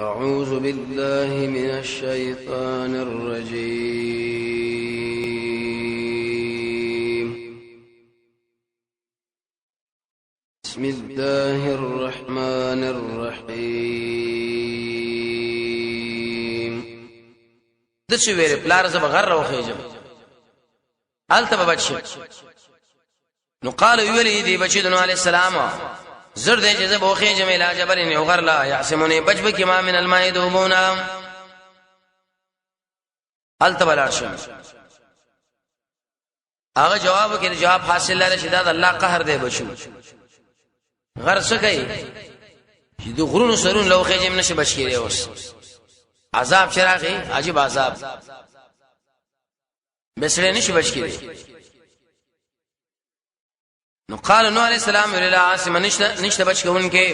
أعوذ بالله من الشيطان الرجيم. بسم الله الرحمن الرحيم. دشي ویره پلار زب غر روخیجم التبه بچی نو قال ویلی دی بچی دنو علیہ السلام زرد جذب وخیجم الى جبل یغر لا يعصمني بجبك ما من الماء دوبونا التبه لارشم هغه جواب کې جواب حاصل لاره شداد الله قهر دی بچو غر سکي چې د غرونو سرون لوخیجم نشه بچی اوس عذاب چراغي عجیب عذاب بسره نشي بچ کړي. نو قال نو عليه السلام ویل عاصم نشته بچ کوونکې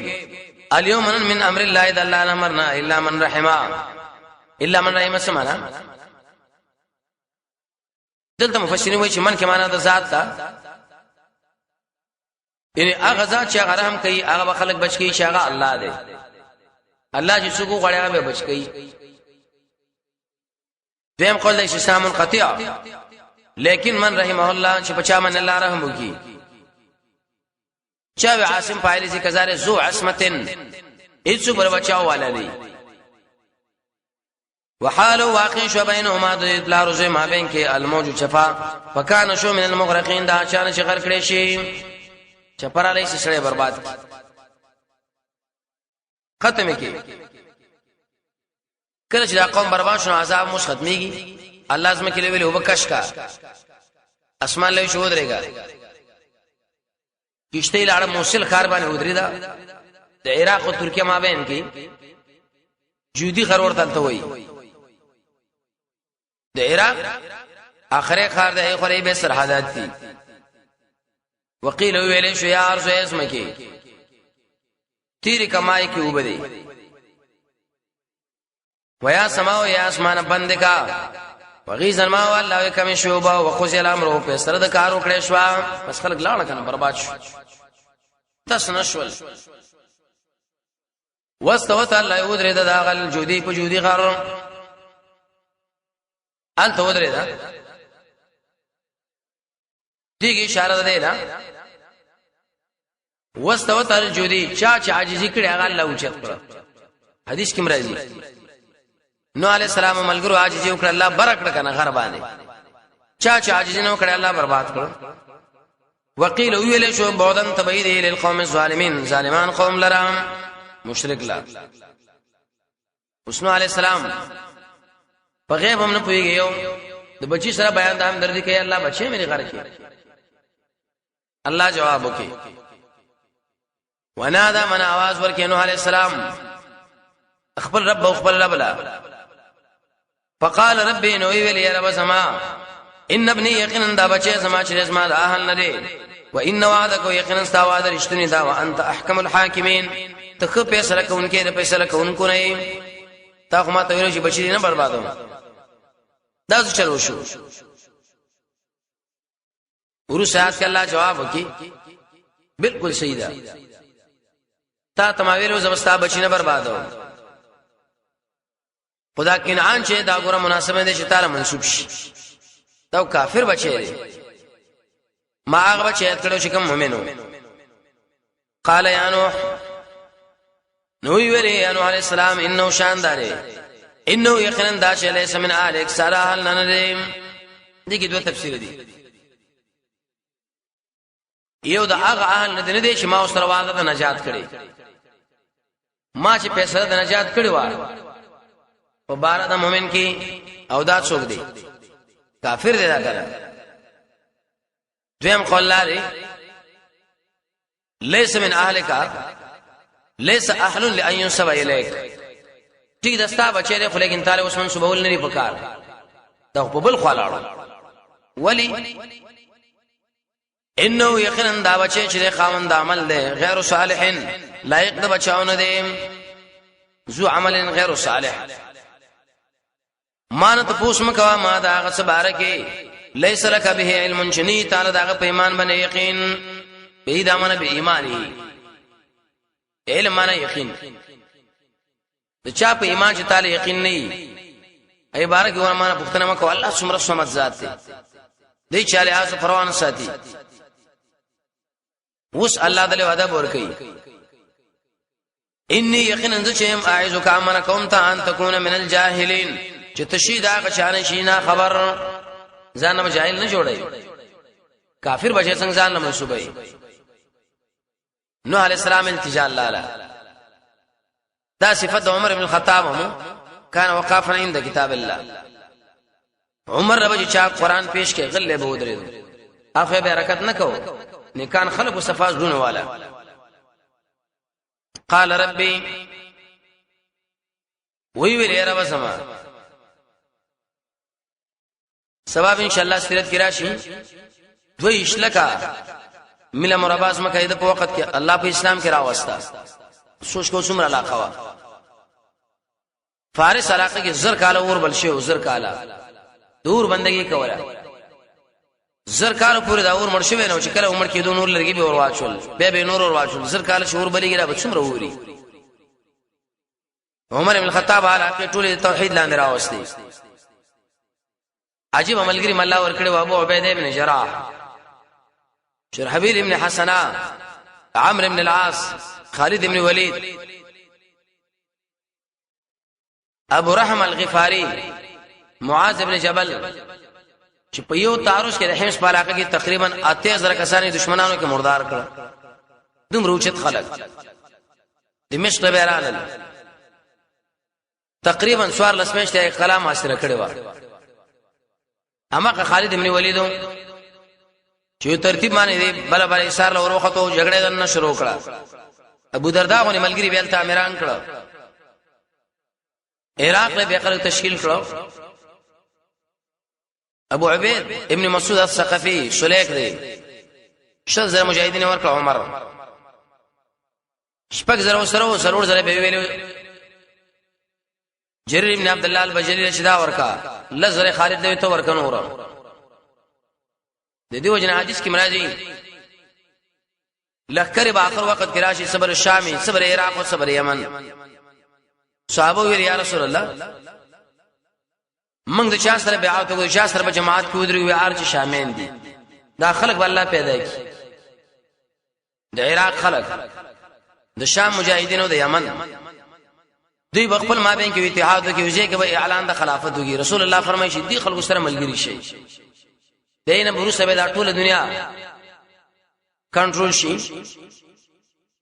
اليوم من امر الله اذا الله امرنا الا من رحم سمانا. دلته مفسرین وایي چې من کې معنا د ذات تا یعنی هغه ذات چې غرام کوي هغه خلک بچ کوي چې هغه الله دی. الله چې څوک غړي هغه بچ کوي. دیم قول دی شسام منقطع لیکن من رحمه الله چې بچا من الله رحم وکي چا عاصم فاعل ذی کزار ذو عصمتن اذ بر بچاو وللی وحال واقع شو بینهما د لا رز ما بین کې الموج شفا فکان شو من المغرقین دا چانه چې غرق کړي شي چپر علی سره برباد ختم کی کله چې دا قوم برباد شون عذاب مش ختميږي الله زما کې ویل وبکش کا اسمان له شو درېګا کشته لاړه موصل خار باندې ودرې دا د عراق او ترکیه مابین کې جودي خرور تلته وای د عراق اخره خار د خوري به سرحدات دي وقيل ویل شو یا ارزو اسمه کې تیر کمای کې وبدي ويا سماو يا اسمان بند کا وغيز الماء والله كم شوبا وخذ الامر په سره د کارو کړې شو بس خلک لاړه کنه برباد شو تاسو نشول واستوت الله يودره د داغل جودي په جودي غارو انت ودره دا دیږي اشاره ده نه واستوت الجودي چا عاجزي کړي هغه الله اوچت کړ حدیث کې مرضی نو علیہ السلام ملګرو عاجزي وکړه الله برکړه کنه غر باندې چا عاجزي نه وکړه الله برباد کړ. وقيل ویل شو بودن تبعید للقوم الظالمین ظالمان قوم لرام مشرک لا وسنو علیہ السلام په غیب هم نه پويږي د بچی سره بیان د همدردی کوي الله بچي مې غره کوي. الله جواب وکي ونادى من आवाज ورکې نو علیہ السلام خپل رب او خپل رب لا فقال ربي نو ویل يا رب سما ان ابني يقينا دا بچي سما چې اسما د اهل نه دي وان وعدك يقينا استوعد رشتني دا وانت احكم الحاكمين تخ فیصله کوونکې د فیصله کوونکو نه تا خو ما ته ویل چې بچی نه بربادو دا څه چلو شو ورسات الله جواب وکي بالکل صحیح ده تا تماویلو زبستا بچی نه بربادو خدا کنعان چې دا ګوره مناسبه دي چې تعالی منسوب شي دا کافر بچی دی ما هغه بچی کړو چې کوم مؤمنو قال یا نوح نو ویری یا نوح علیہ السلام انه شاندار انه یقینا دا چې له سمن الک سره حل نه دی دي کې دوه تفسیر دي یو دا هغه اهل نه دي چې ما اوس سره وعده د نجات کړي ما چې پیسې د نجات کړي و په بار د مومن کې او دا څوک دی کافر دی دا کړه. دویم قول لري ليس من اهلك ليس اهل لان ينسب اليك ټیک دستا بچی خو لیکن تعالی اوس منسوبول نه لري پکار دا په بل خلاړو ولی انه یقینا دا بچی چې خاوند عمل دی غیر صالح لایق د بچاونه دی ذو عمل غیر صالح مانت پوس مکوا ما دا غس بارکه لیس لک به علم جنی تعالی دا په ایمان باندې یقین به دا من به ایمانی علم معنا یقین د چا په ایمان چې تعالی یقین نه وي ای بارک ورمانه پښتنه مکو الله څومره سمت ذات دی چاله اس پروان ساتي وس الله دې وعده ورکړي انی یقینا ذچم اعوذک امن کوم ته ان تکون من الجاهلین چې تشهید هغه شان شینا خبر ځان به جاهل نه جوړي کافر بچي څنګه ځان نه منسوبای نوح علی السلام التجا الله دا صفت عمر بن الخطاب هم كان وقافا عند كتاب الله عمر ربه چې قرآن پیش کې غلې به ودرېدو افه به حرکت نکو نکان خلق صفاز دون والا قال ربي وی ویل رب سما سبب ان شاء الله سیرت کی راشي دوی اشلکا مل مرباس مکه د په وخت کې الله په اسلام کې راوستا سوچ کو څومره علاقه وا فارس علاقه کې زر کاله اور بل شي زر کاله دور بندگی کوله زر کاله پورې دا اور مرشوي نو چې کله عمر کې دون نور لرګي به اور واچول به نور اور واچول زر کاله شعور بلیږي را څومره ووري عمر بن الخطاب علاقه ټول توحید لاندې راوستي عجیب عملګری مله ور کړو ابو عبیده بن جراح شرحبیل ابن حسنه عمرو بن العاص خالد بن ولید ابو رحم الغفاری معاذ بن جبل چې په یو تعرض کې د حمص په علاقه کې تقریبا 8000 کسانې دشمنانو کې مردار کړ دومره اوچت خلک دمشق ته بیرال تقریبا سوار لسمشته کلام حاصل کړي و اما خالد بن ولید چې ترتیب باندې دی بل بل ایثار له وروخته جګړه دن شروع کړه ابو دردا غونې ملګری بیل تعمیران کړه عراق له بقره تشکیل کړه ابو عبید ابن مسعود الثقفي سلیک دی شل زره مجاهدین ورکړه عمر شپږ زره سره سرور زره به ویلو جرير ابن عبد الله البجلي شدا ورکا لزر خالد دوی ته ورکنه ور د دې وجنه حدیث کې مرادي لخر په اخر وخت کې راشي صبر شامي صبر عراق او صبر یمن صحابه ویل یا رسول الله موږ د چا سره بیعت وکړو چا سره په جماعت کې ودرېږو ارچ شامین دي دا خلق والله پیدا کی د عراق خلق د شام مجاهدین او د یمن دوی بخپل مابین کې اتحاد وکړي چې به اعلان د خلافت وکړي رسول الله فرمایي چې دی خلکو سره ملګری شي دینه بروسه به د ټول دنیا کنټرول شي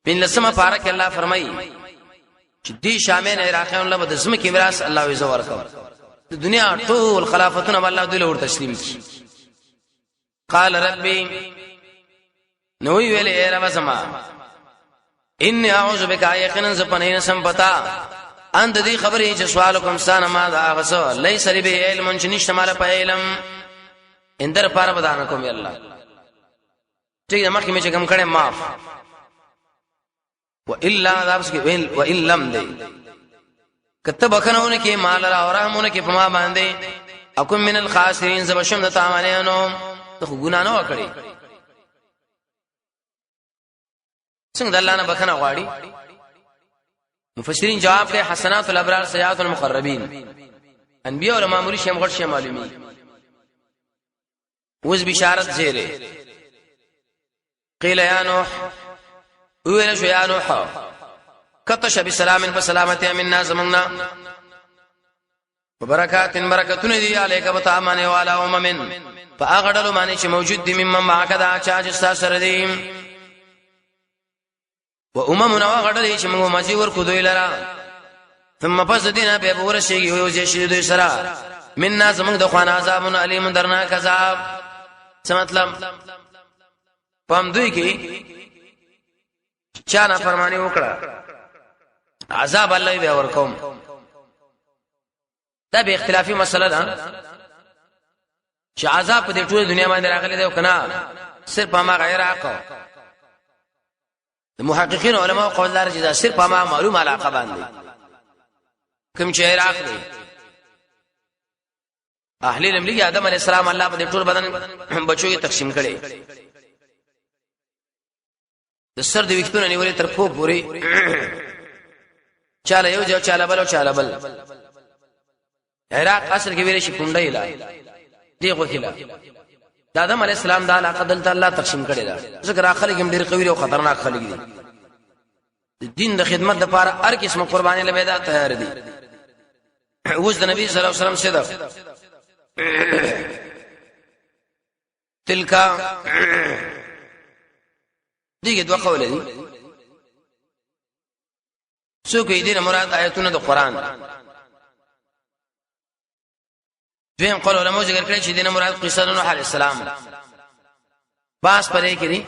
بن لسمه پارک الله فرمایي چې دی شامین عراقیان له د زمکه میراث الله عز وجل د دنیا ټول خلافتونه الله دوی له تسلیم کی قال ربي نو ویل اے رب سما ان اعوذ بک یقینا زپنین سمپتا اند دې خبرې چې سوال کوم ستانه ما دا غسو ليس لي به علم چې نشته مال په علم اندر پار بدان کوم الله ټیک مخکې مې چې کوم کړه معاف و الا ذابس کې و ان لم دې کتب کنهونه کې مال را اورامونه کې پما باندې اكم من الخاسرين زبشم د تاوانانو ته ګنا نه وکړي څنګه الله نه بخنه غواړي مفسرین جواب کوي حسنات الابرار سیئات المقربین انبیاء او معمولی شی مغړ شی معلومی وز بشارت زیره قیل یا نوح ویل شو یا نوح کتش بسلام بسلامتی منا زمنا وبرکات برکتون دی علیک بتامن والا امم فاغدل معنی چې موجود دی مم معک دا چا چې سره دی و اممنا وغدل چې موږ ماجی ور کو دوی لرا ثم پس دینه به ورشي یو چې شي دوی سره مننا زمنګ د خوان عذاب علیم درنا کذاب څه مطلب پم دوی کې چا نه فرمانی وکړه عذاب الله به ور کوم دا به اختلافي مسله ده چې عذاب په دې ټول دنیا باندې راغلي دی کنه صرف ما غیر عقل د محققین علماء قول دار چې دا صرف ما معلوم علاقه باندې کوم چې عراق دی اهل علم لګي آدم علی السلام الله په ټول بدن بچو یې تقسیم کړي د سر د وختونو نیولې تر پو پوری چاله یو جو چاله بل او چاله بل عراق اصل کې ویل شي کونډه اله دیغه کله د آدم علی السلام د علاقه دلته الله تقسیم کړی دا ذکر اخر کې ډېر قوي او خطرناک خلک دي دین د خدمت لپاره هر قسمه قرباني لبیدا تیار دي اوس د نبی صلی الله علیه وسلم صدق تلکا دیګه دوه قول دي څوک یې دینه مراد آیتونه د قران دویم قول علماء ذکر کړی چې دینه مراد قصه نوح علیه السلام باس پرې کړي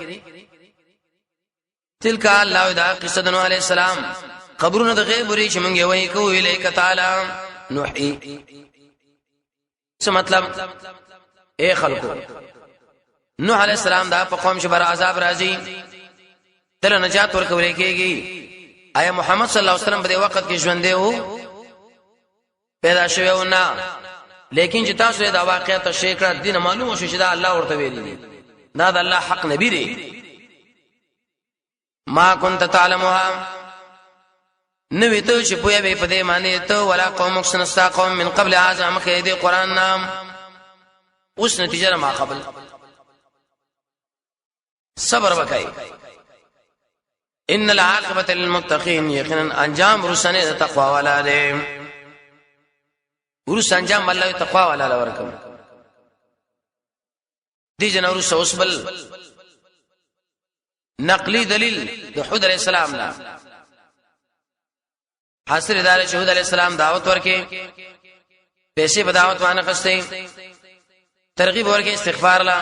تلکا الله دا قصه نوح علیه السلام قبرونه د غیب لري چې مونږ یې وایي کوو الیک تعالی نوحی څه مطلب اے خلکو نوح علیہ السلام دا په قوم شبر عذاب راځي تل نجات ورکول کېږي آیا محمد صلی الله علیه وسلم په وخت کې ژوند دی او پیدا شوی او نه لیکن چې تاسو دا واقعیت شیکړه دین معلومه شو چې دا الله ورته ویلي دا د الله حق نبی دی ما كنت تعلمها نوی ته چې پوهه به په دې معنی ته ولا قوم سنستا قوم من قبل هذا مخه دې قران نام اوس نتیجه ما قبل صبر وکای ان العاقبه للمتقين یقینا انجام رسنه د تقوا والا دې ورس انجام الله تقوا والا ورکم دي جنور سوسبل نقلی دلیل د حود علیہ السلام لا حاصل اداره شهود علیہ السلام دعوت ورکې پیسې په دعوت باندې خسته ترغیب ورکې استغفار لا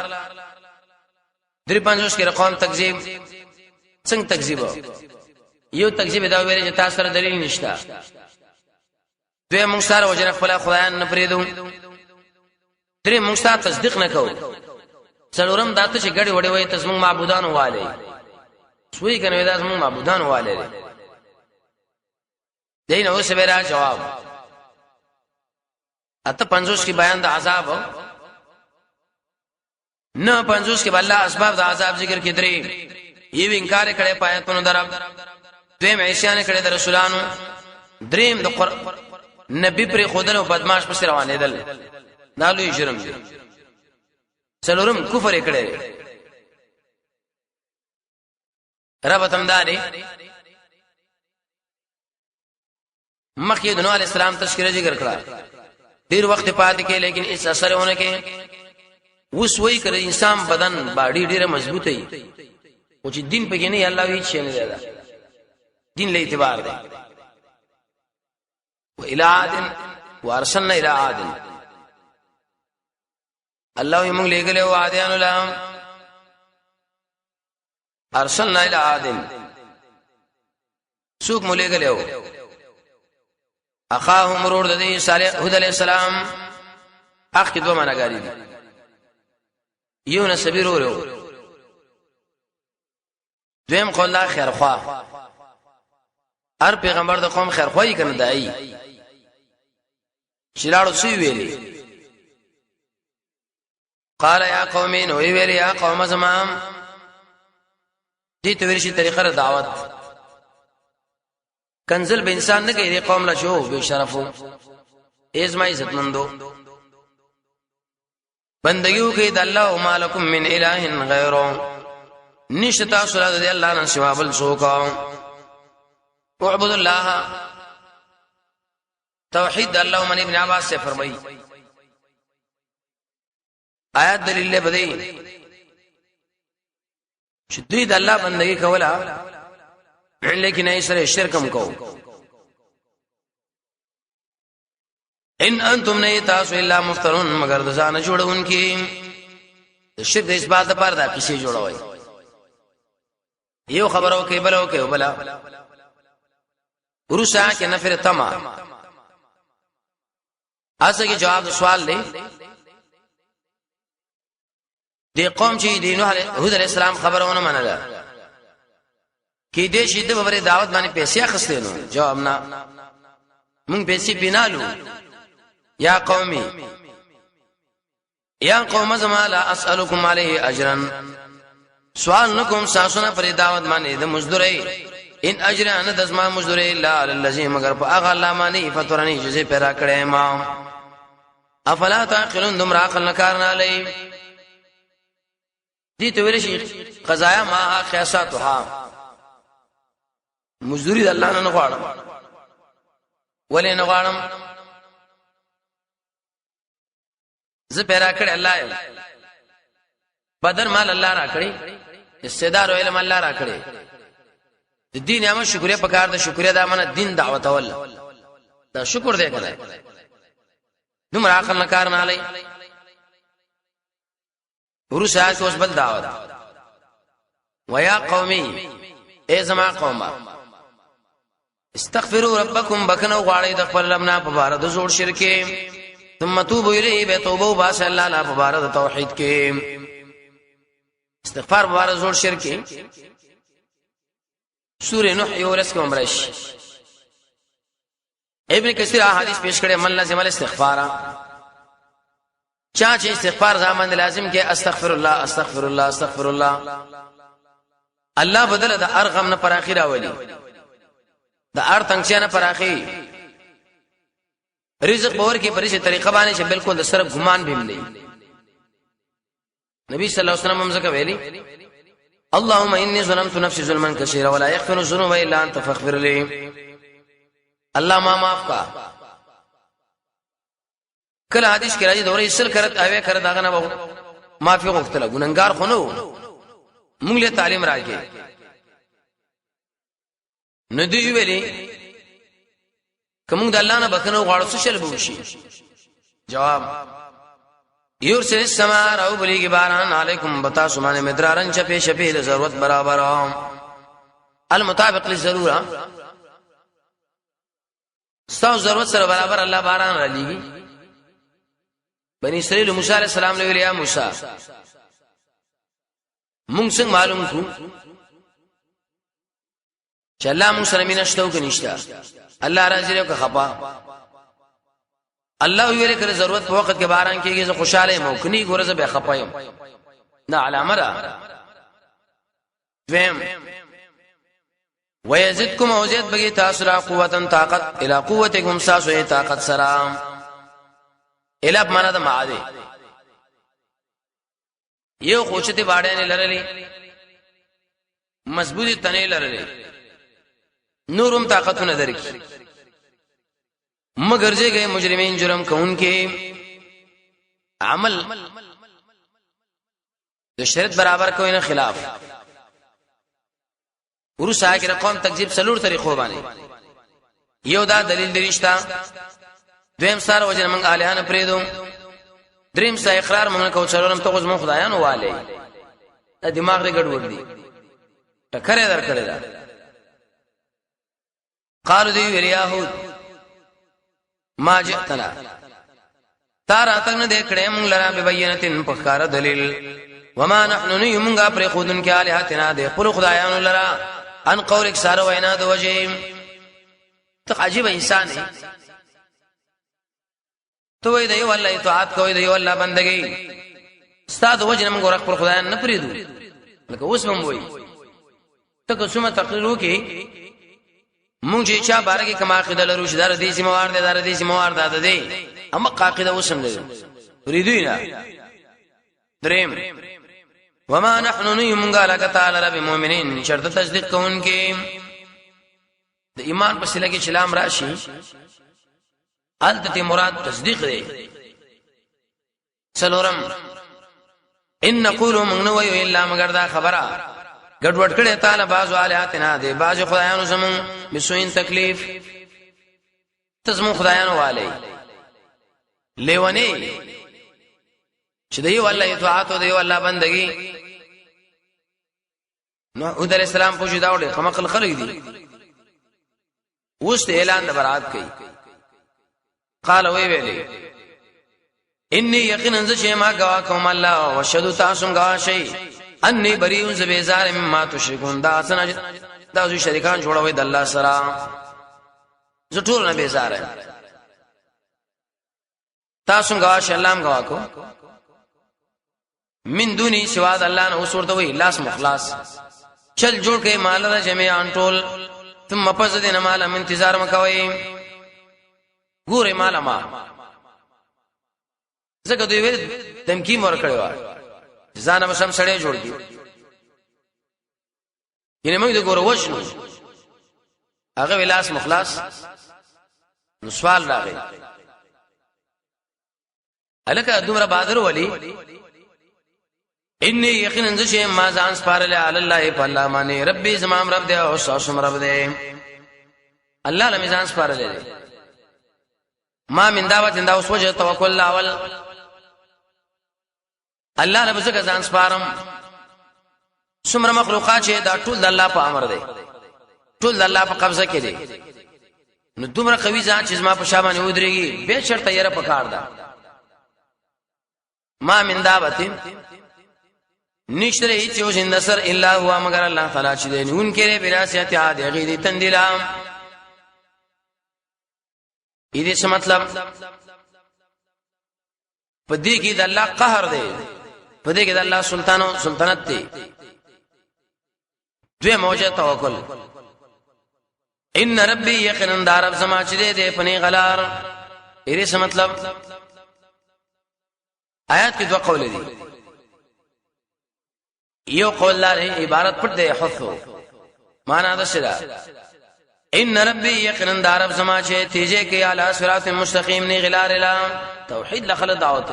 درې پنځوس کې رقم تکذیب څنګه تکذیب یو تکذیب دا ویل چې تاسو سره دلیل نشته دوی موږ سره وجنه خپل خدایان نه پریدو درې موږ سره تصدیق نه کوو څلورم داته چې ګډي وړي وای تاسو موږ معبودان واله سوی کنه دا موږ معبودان واله دین اوس به جواب اته 50 کې بیان د عذاب نه 50 کې بل اسباب د عذاب ذکر کې درې یو انکار کړي پایتونو درب دویم عیسیان کړي د رسولانو دریم د نبی پر خودل او بدمعاش پر روانې دل نالوی جرم دي څلورم کفر کړي رب تمداري مخکې د نوح علیہ السلام تذکرہ ذکر کړه ډیر وخت پات کې لیکن اس اثر ہونے کې وس وای کړ انسان بدن باډي ډیره مضبوط وي او چې دین په کې نه الله وی چې نه ده دین له اعتبار ده و الى عاد وارسلنا الى عاد الله یې موږ لګلې او عادیانو لهم ارسلنا الى عاد سوق مو لګلې اخاهم مرور د دې صالح هود علیہ السلام اخ کې دوه معناګاری دي یو نسبیر ورو دویم قول لا خیرخوا هر پیغمبر د قوم خیرخواهی کنه دای شلاړو سی ویلي قال یا قومین وی ویلی یا قوم زمام دې ته ورشي طریقه دعوت کنزل به انسان نه کوي قوم لا شو به شرفو ازما عزت مندو بندگیو کې د الله او مالکم من اله غیره نشتا سره د الله نه سوا بل څوک اعبد الله توحید الله من ابن عباس سے فرمائی آیات دلیل بدی چې دوی د الله بندگی کوله لیکن ای سره شرکم کو ان انتم نه تاسو الا مفترون مگر د ځان جوړونکي د شرک د اثبات لپاره دا کیسه جوړوي یو خبرو کې بلو کې وبلا ورسا کې نفر تما اسه کې جواب سوال دی دی قوم چې دی نوح هود علیہ السلام خبرونه منله کې دې شي د ببره دعوت باندې پیسې اخستې نو جواب نه مونږ پیسې بنالو یا قومي یا قوم زما لا اسالکم علیه اجرا سوال نکوم ساسونه پر دعوت باندې د مزدوري ان اجر ان دزما مزدور الا علی الذی مگر په هغه الله باندې فطرنی جزې پیدا کړې ما افلا تعقلون دم عقل نکار نه لې دي ته ویل شي قضایا ما قیاساتها مزدوری د الله نه غواړم ولې نه غواړم زه پیدا کړې الله یم بدن مال الله را کړی استعداد او علم الله را کړی د دین نعمت شکریا پکار د شکریا د امانت دین دعوت ول دا شکر دې کړه نو عقل نه کار نه لای ورس آیات اوس بل دعوت ويا قومي ای زما قومه استغفروا ربکم بکنو غواړی د خپل ربنا په بار د زوړ شرک ثم توبوا الیه به توبه وباس الله لا په بار د توحید کې استغفار په بار د زوړ شرک سورہ نوح یورس کې عمرش ابن کثیر احادیث پیش کړي من لازم الاستغفار چا چې استغفار زمان لازم کې استغفر الله استغفر الله استغفر الله الله بدل د ارغم نه پر اخر اولی د ار تنګ نه پر اخر رزق باور کې پرې طریقه باندې چې بالکل د سره ګمان به ملي نبی صلی الله علیه وسلم هم ځکه ویلي اللهم اني ظلمت نفسي ظلما كثيرا ولا يغفر الذنوب الا انت فاغفر لي الله ما معاف کا کله حدیث کې راځي دوره اصل کرت اوی کړه داغه نه معافي غوښتله ګننګار خونو موږ له تعلیم راځي ندی ویلي کوم د الله نه بکنو غواړو څه شل بوشي جواب یورسل السما راو بلیگی باران علیکم بتا سمانه مدرارن چپی شپی د ضرورت برابر المطابق للضروره ستاسو ضرورت سره برابر الله باران را لېږي بني اسرائیل موسی علیہ السلام له ویلیا موسی مونږ څنګه معلوم کو چې الله مونږ سره مینشتو کې نشته الله راځي له خپا الله ویل کړه ضرورت په وخت کې باران کېږي زه خوشاله یم کني ګوره زه به خپایم نه علامه را فهم ويزدكم اوزيد بغي تاسو را قوتن طاقت الى قوتكم ساسو طاقت سلام الى معنا د معاده یو خوشته باړې نه لرلې مضبوطی تنه لرلې نورم طاقتونه درکې مگر جے گئے مجرمین جرم کون کے عمل د شریعت برابر کوي نه خلاف ورسا کې قوم تکذیب سلور طریقو باندې یو دا دلیل درښتا دویم سره وجه موږ الہانه پریدو دریم سره اقرار موږ کو څلورم ته غوږ خدایانو والے دماغ دې ګډوډ دي ټکرې درکړه دا قالو دی ویلیاهود ما جئتنا تارا تنگ دے کڑے مونگ لرا ببینتن پخکار دلیل وما نحن نیمونگا پر خودن کی آلیاتنا دے قلو خدایانو لرا ان قول اکسار وینا دو وجیم تق عجیب انسان ہے تو وی دیو اللہ اطاعت کوئی دیو اللہ بندگی استاد وجه نمونگو رخ پر خدایان نپریدو لکه اوس بم وی تک سمه تقریرو کی مونږ چې چا بارګه کما عقیده لرو چې در دې سیموار دې در دې سیموار داده دې اما عقیده وسم دې ریدینا دریم وما نحن نيمغا لك تعالی رب المؤمنین شرط تصدیق کوونکې د ایمان په سله کې سلام راشي الته مراد تصدیق دی څلورم ان نقول من نو الا مگر دا خبره ګډوډ کړي تعالی بعضو الہاتنا دے بعض خدایانو زمون بسوین تکلیف تزمون خدایانو والے لیونی چې دیو الله اطاعت او دیو الله بندگی نو او در اسلام پوښی دا وړي خمقل خلق دي اوس اعلان د برات کوي قال وی ویلي انی یقینا ذ شی ما گوا کوم الله وشهد تاسم گوا شی انی بریون زبیزار مما تشرکون دا سن دا شریکان جوړوي د الله سره زټول نه بیزار تاسو گوا شلام گوا کو من دونی سوا د الله نه اوس ورته وی لاس مخلاص چل جوړ کې مال را جمع ان ټول ثم پس دین مالا انتظار مکوي ګوره مالا ما زکه دوی ویل دمکی مور کړو ځان به سم سړی جوړ کی ینه موږ د ګوره وښنو هغه ولاس مخلاص نو سوال راغی الکه دومره بادر ولی انی یقینا ذی ما ځان سپارل علی الله فالله معنی ربی زمام رب دی او ساسم رب دی الله لم ځان سپارل ما من دعوت دا اوس وجه توکل اول الله رب زکه ځان سپارم څومره مخلوقات چې دا ټول د الله په امر دی ټول د الله په قبضه کې دي نو دومره قوي ځان چې ما په شابه نه ودرېږي به شرط یې را پکار ده ما من دعوت نشتره هیڅ یو نصر الا هو مگر الله تعالی چې دی ان کې براسیت عاد غیدی تندلا دې څه مطلب پدې کې د الله قهر دی پدې کې د الله سلطنت دی دوی موجه توکل ان ربي یقینا دارب سما چې دې پني غلار دې څه مطلب آیات کې دوه قول دي یو قول لري عبارت پر دې حثو معنا دا شدا ان ربي یقینا دارب سما چې تیجه کې اعلی صراط مستقیم نه غلار الا توحید لخل دعوت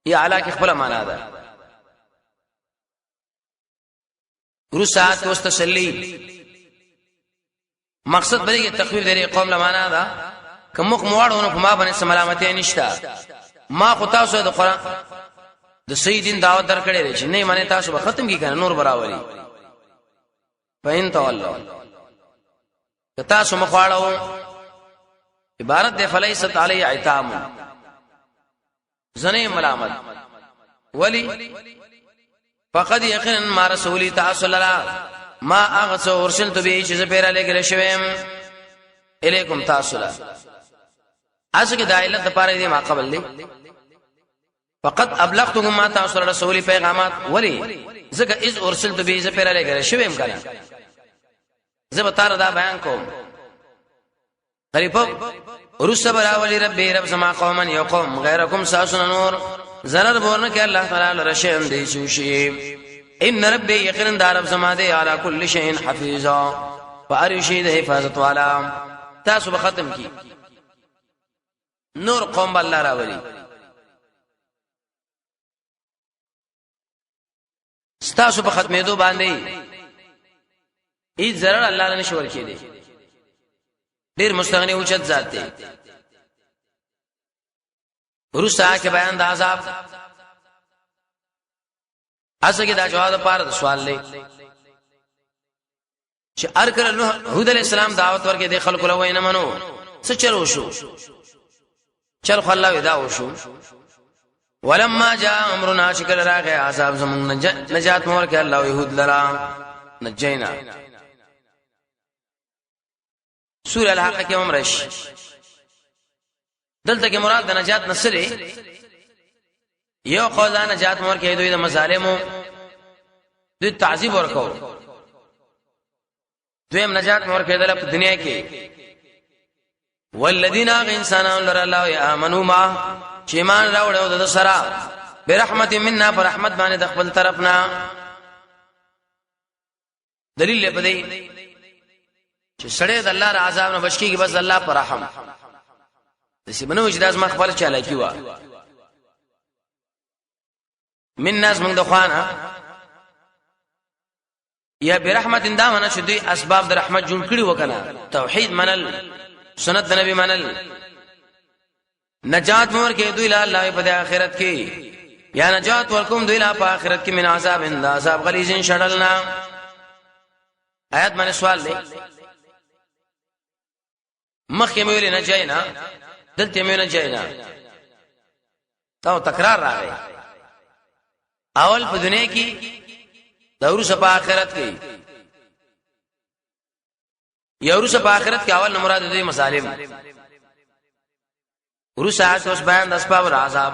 یا اعلی کې خپل معنا ده رسات واستسلی مقصد بلې کې تخویف لري قوم لمانا ده کوم مواړو په ما باندې سلامتی نشتا ما خو تاسو د قران د سیدین دعوت درکړې چې نه معنی تاسو به ختم کی کنه نور براوري پاین تولو تاسو مخواړو عبارت ده فلیست علی عتام زنه ملامت ولی فقد یقینا ما رسولی تاسو لرا ما اغسو ورسلت به چې زپیرا لګل شوم الیکم تاسو لرا اسکه د علت لپاره دې ما قبل لې فقط ابلغتكم ما تاسو رسولي پیغامات ولی زګه از ارسلت به زپیرا لګل شوم کنه زبتار دا بیان کوم غریب ورسبر اولی ربي رب سما قوما يقوم غيركم ساسن نور zarar borne ke Allah taala rashim de sushi ان ربي يقين دار سما دي على كل شيء حفيظا فارشد حفاظت والا تاسو ختم کی نور قوم الله راولي تاسو په ختمېدو باندې ای zarar الله نه شور کړي ډیر مستغنی اوچت ذات دی ورسا کې بیان د عذاب اسګه دا جواب پاره سوال لې چې ارکل نوح هود علیہ السلام دعوت ورکې د خلکو له وینه منو څه چلو شو چل خو الله ودا وشو ولما جاء امرنا شکر راغه عذاب زمون نجات مور کې الله يهود لرا نجینا سورہ الحق کې عمرش دلته کې مراد د نجات نصره یو قول نجات مور کې دوی د مظالمو دوی تعذيب ورکو دویم نجات مور کې د دنیا کې والذین انسانان لر الله یامنوا ما چې ایمان راوړو د سره برحمت منا پر رحمت باندې د خپل طرفنا دلیل په دې چې سړی د الله ر عذاب نه بچ کیږي بس الله پر رحم دسی بنو چې داس ما خپل چاله کیوا من ناس من دخوانا یا برحمت اندامنا چې دوی اسباب د رحمت جوړ کړي وکنه توحید منل سنت د نبی منل نجات مور کې دوی له الله په آخرت کې یا نجات ورکوم دوی له په آخرت کې من عذاب اند عذاب غلیظ شړلنا آیات باندې سوال دی مخکې مې ویل نه جاینا دلته مې نه جاینا تا تکرار راغی اول په دنیا کې دورو په آخرت کې یورو په آخرت کې اول مراد دې مظالم ورسات اوس بیان د اسباب العذاب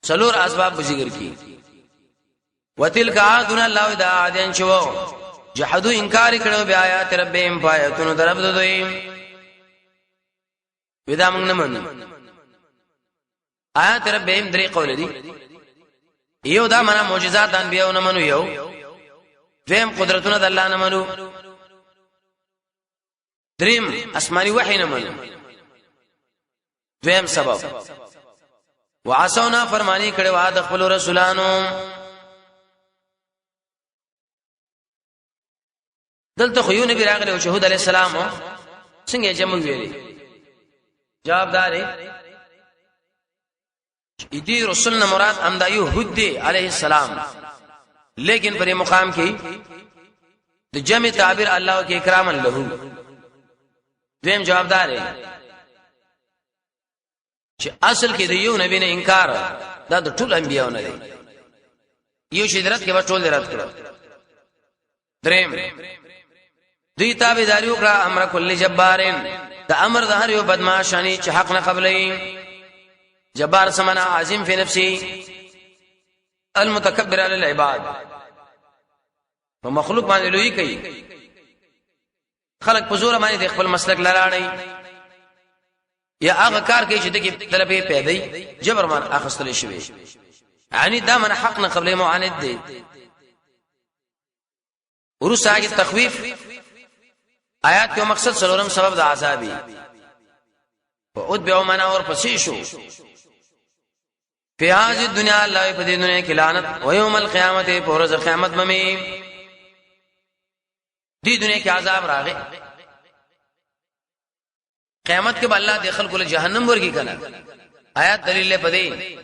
څلور اسباب ذکر کی وتلک عادنا الله دا عادن شو جحدو انکار کړو بیا آیات ربهم پایتونو درب دوی ودا موږ نه منو آیات ربهم درې قول دي یو دا معنا معجزات انبیاء نه منو یو دیم قدرتونه د الله نه منو دریم اسماني وحي نه منو دیم سبب وعصونا فرمانی کړي وا د خپل رسولانو دلته خو یو نبی راغلی او شهود علی السلام څنګه جمع ویلي جواب داري دې رسولنا مراد امدا یوهود علیه السلام لیکن پر مقام کې د جمع تعبیر الله کې اکراما له دیم جواب داري چې اصل کې د یو نبی نه انکار دا د ټول انبیانو نه دی یو شدرت کې به ټول درات کړو دریم دوی تابعداري وکړه امر کل جبارین د امر د هر یو بدمعشانی چې حق نه قبلې جبار سمنا عظیم فی نفسی المتکبر علی العباد په مخلوق باندې لوی کوي خلق په زور باندې د خپل مسلک لراړي یا هغه کار کوي چې دغه طلبې پیدا جبر مان اخستل شوی یعنی دا من حق نه قبلې معاند دي ورساګه تخویف آیات کې مقصد څلورم سبب د عذابي او اتبعوا من اور پسې شو په هغه دنیا الله په دې دنیا کې لعنت او يوم القيامت په ورځ قیامت باندې دې دنیا کې عذاب راغی قیامت کې الله د خلکو له جهنم ورګي کنه آیات دلیل په دې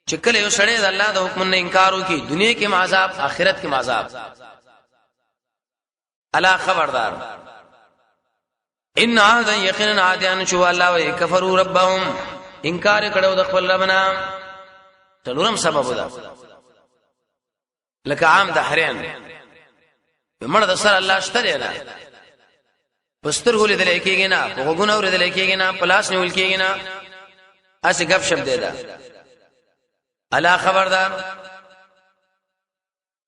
چې کله یو سړی د الله د حکم نه انکار وکي دنیا کې عذاب آخرت کې عذاب الا خبردار ان عاد یقینا عادیان شو الله و کفروا ربهم انکار کړو د خپل ربنا تلورم سبب ده لکه عام د حرین مړ د سر الله شته نه پستر ګولې د لیکيږي نه په غوګونو ور د لیکيږي نه پلاس نیول کېږي نه اسی غب شپ دی دا الا خبردار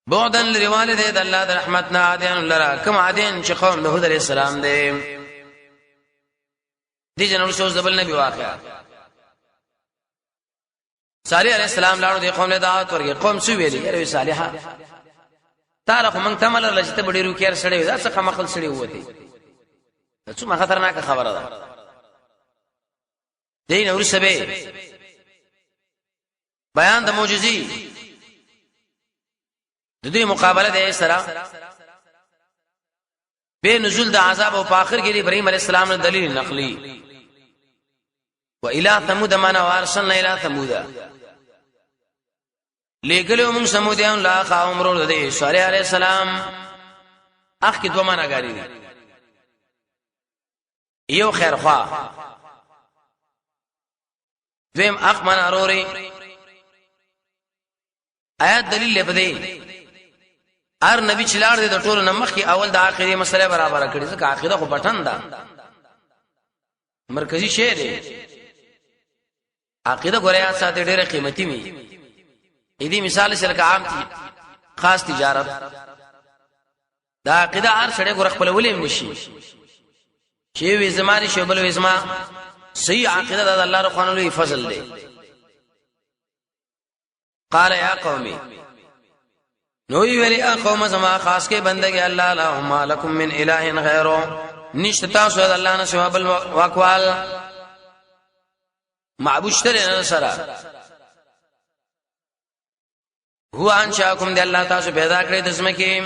بعدن لوالده د الله د رحمتنا عادیان لرا کوم عادیان چې قوم د هود علی السلام دی دي جنور سوز دبل نبی واقعا صالح علیہ السلام لاړو دی قوم له دعوت ورګي قوم سو ویلي یره صالحا تارخ من تمل لجته بډی رو کېر سړی دا څه مخل سړی وته څه خطرناک خبره ده دین اور سبه بیان د معجزي د دې مقابله د سره به نزول د عذاب او په اخر کې ابراهيم عليه السلام نه دلیل نقلی و الى ثمود ما وارسلنا الى ثمود لګلو موږ سمودیان لا قوم ورو د صالح عليه السلام اخ کې دوه معنا غاري یو خیرخوا دویم اخ معنا اوري آیات دلیل لپاره هر نبی چلاړ دي د ټولو نمخ کې اول د اخري مسله برابر کړي ځکه عقیده خو بټن ده مرکزی شی دی عقیده ګوریا ساته ډېره قیمتي وي دې مثال سره عام دي خاص تجارت دا عقیده هر سړی ګور خپل ولې نشي شی وي زماري شوبل وي زما صحیح عقیده د الله رحمانه لوی فضل دی قال یا قومي نوې ویلي قوم زما خاص کې بندګي الله لا ما لكم من اله غیره نشته تاسو د الله نه سوا بل واقوال معبود شته سره هو انشاکم دی الله تاسو پیدا کړی د اسمکه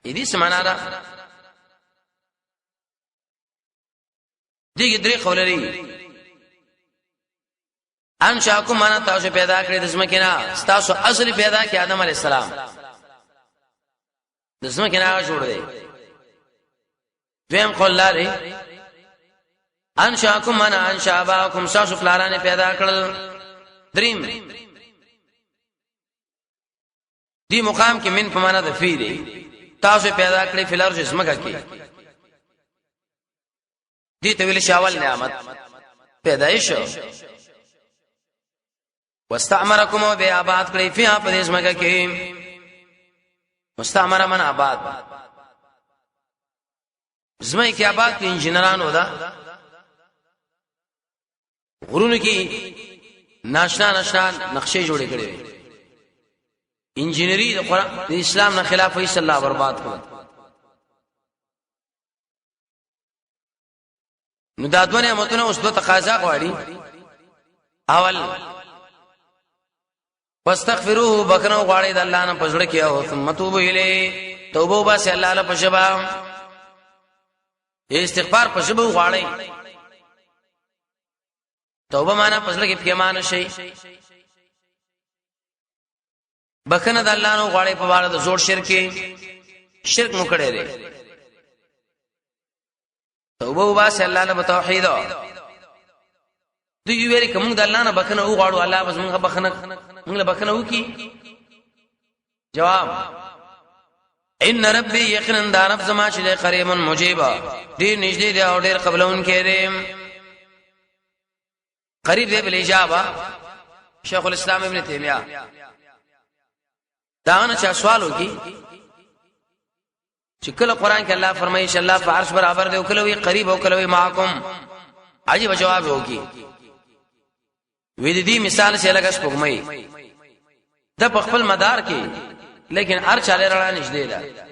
دې سمانا را دغه درې قول لري انشاکم معنا تاسو پیدا کړی د اسمکه نه تاسو اصل پیدا کړ آدم علی السلام د اسمکه نه جوړ دی دویم قول لري انشاکم معنا انشاباکم تاسو فلانه پیدا کړل دریم دی مقام کې من په معنا د فی دی تاسو پیدا کړی فلار چې اسمکه کې دی ته ویل شاول نعمت پیدایش واستعمرکم و بی آباد کړی فی په اسمکه کې مستعمره من آباد زمای کې آباد کې انجینران ودا غرونو کې ناشنا نقشې جوړې کړې وي انجینری د قرآن د اسلام نه خلاف وي صلی الله برباد کړ نو دا دوه نعمتونه اوس دوه تقاضا غواړي اول واستغفروه بکنو غواړي د الله نه پزړه کې او ثم توبوا الیه توبه وباسه الله له پښبا استغفار پښبا غواړي توبه معنا پزړه کې پیمان شي بکنه د الله نو غواړي په واره د زوړ شرک مو کړي لري توبه وباسه الله له توحید دوی ویل کوم د الله نه بکنه او غواړو الله بس موږ بکنه موږ له بکنه وکي جواب ان ربي يقينا دا رب زما چې قریب مجيب ډیر نږدې دی او ډیر قبلون کې دی قریب دی بل اجابه شیخ الاسلام ابن تیمیہ دا نه چا سوال وکي چې کله قران کې الله فرمایي چې الله په عرش برابر دی او کله وی قریب او کله وی معکم عجیب جواب وکي وې دې مثال څه لګس پګمای د خپل مدار کې لیکن هر چاله رڼا نشته ده